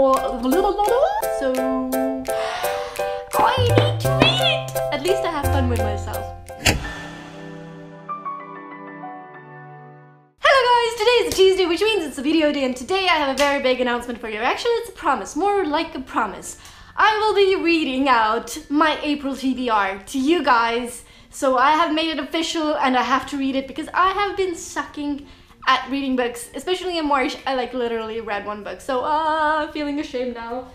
So I need to read it. At least I have fun with myself. Today is a Tuesday, which means it's a video day, and today I have a very big announcement for you. Actually, it's a promise, more like a promise. I will be reading out my April TBR to you guys. So I have made it official and I have to read it because I have been sucking at reading books, especially in March. I like literally read one book, so I'm feeling ashamed now.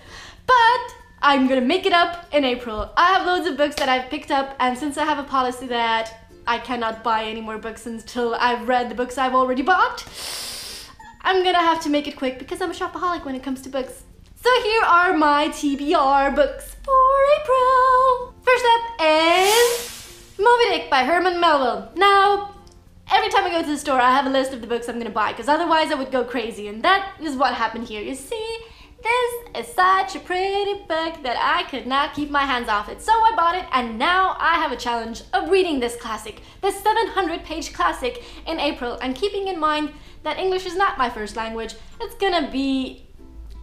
But I'm gonna make it up in April. I have loads of books that I've picked up, and since I have a policy that I cannot buy any more books until I've read the books I've already bought, I'm gonna have to make it quick because I'm a shopaholic when it comes to books. So here are my TBR books for April. First up is Moby-Dick by Herman Melville. Now, every time I go to the store, I have a list of the books I'm gonna buy because otherwise I would go crazy, and that is what happened here. You see, this is such a pretty book that I could not keep my hands off it. So I bought it, and now I have a challenge of reading this classic, this 700-page classic in April. And keeping in mind that English is not my first language, it's gonna be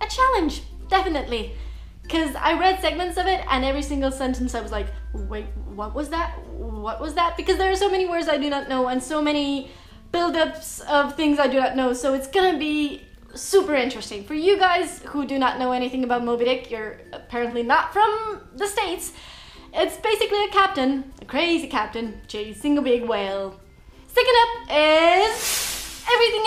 a challenge, definitely. Because I read segments of it, and every single sentence I was like, wait, what was that? What was that? Because there are so many words I do not know and so many build-ups of things I do not know. So it's gonna be super interesting. For you guys who do not know anything about Moby-Dick, you're apparently not from the States. It's basically a captain, a crazy captain, chasing a big whale. Second up is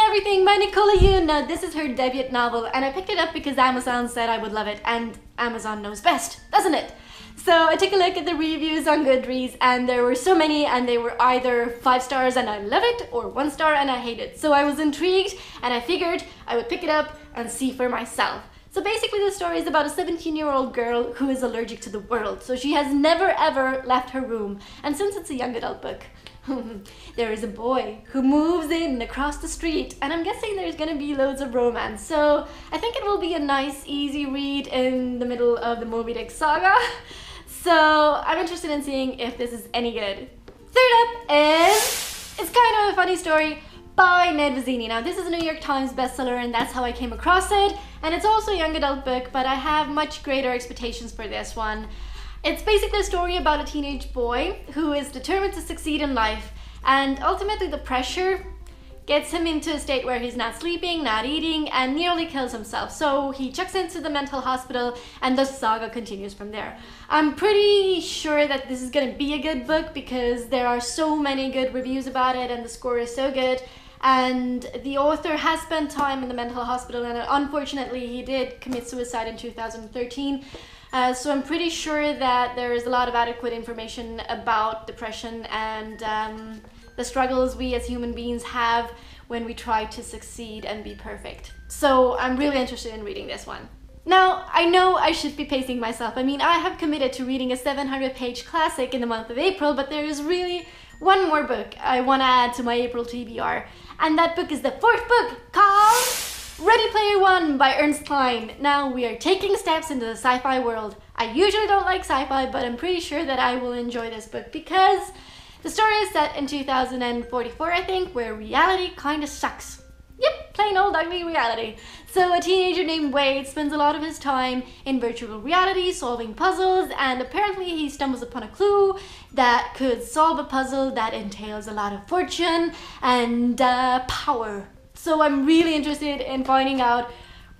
Everything by Nicola Yoon. Now this is her debut novel, and I picked it up because Amazon said I would love it, and Amazon knows best, doesn't it? So I took a look at the reviews on Goodreads, and there were so many, and they were either 5 stars and I love it, or 1 star and I hate it. So I was intrigued, and I figured I would pick it up and see for myself. So basically the story is about a 17-year-old girl who is allergic to the world. So she has never ever left her room. And since it's a young adult book, there is a boy who moves in across the street, and I'm guessing there's gonna be loads of romance. So I think it will be a nice, easy read in the middle of the Moby-Dick saga. So I'm interested in seeing if this is any good. Third up is It's Kind of a Funny Story by Ned Vizzini. Now this is a New York Times bestseller, and that's how I came across it. And it's also a young adult book, but I have much greater expectations for this one. It's basically a story about a teenage boy who is determined to succeed in life, and ultimately the pressure gets him into a state where he's not sleeping, not eating, and nearly kills himself. So he checks into the mental hospital, and the saga continues from there. I'm pretty sure that this is gonna be a good book because there are so many good reviews about it, and the score is so good. And the author has spent time in the mental hospital, and unfortunately he did commit suicide in 2013. So I'm pretty sure that there is a lot of adequate information about depression and the struggles we as human beings have when we try to succeed and be perfect. So I'm really interested in reading this one. Now, I know I should be pacing myself. I mean, I have committed to reading a 700-page classic in the month of April, but there is really one more book I want to add to my April TBR. And that book is the 4th book, called Ready Player One by Ernest Cline. Now we are taking steps into the sci-fi world. I usually don't like sci-fi, but I'm pretty sure that I will enjoy this book because the story is set in 2044, I think, where reality kinda sucks. Yep, plain old ugly reality. So a teenager named Wade spends a lot of his time in virtual reality solving puzzles, and apparently he stumbles upon a clue that could solve a puzzle that entails a lot of fortune and power. So I'm really interested in finding out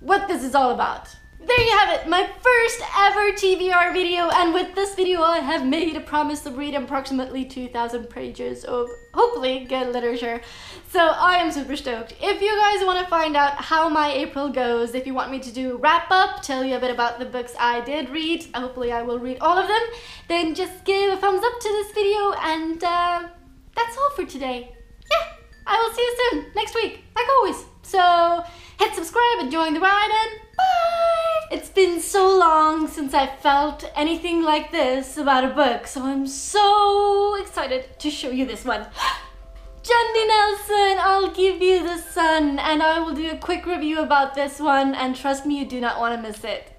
what this is all about. There you have it, my first ever TBR video, and with this video I have made a promise to read approximately 2,000 pages of hopefully good literature. So I am super stoked. If you guys want to find out how my April goes, if you want me to do a wrap up, tell you a bit about the books I did read, hopefully I will read all of them, then just give a thumbs up to this video, and that's all for today. Yeah, I will see you soon, next week, like always. So hit subscribe and join the ride, and bye! It's been so long since I felt anything like this about a book, so I'm so excited to show you this one. Jandy Nelson, I'll Give You the Sun, and I will do a quick review about this one, and trust me, you do not want to miss it.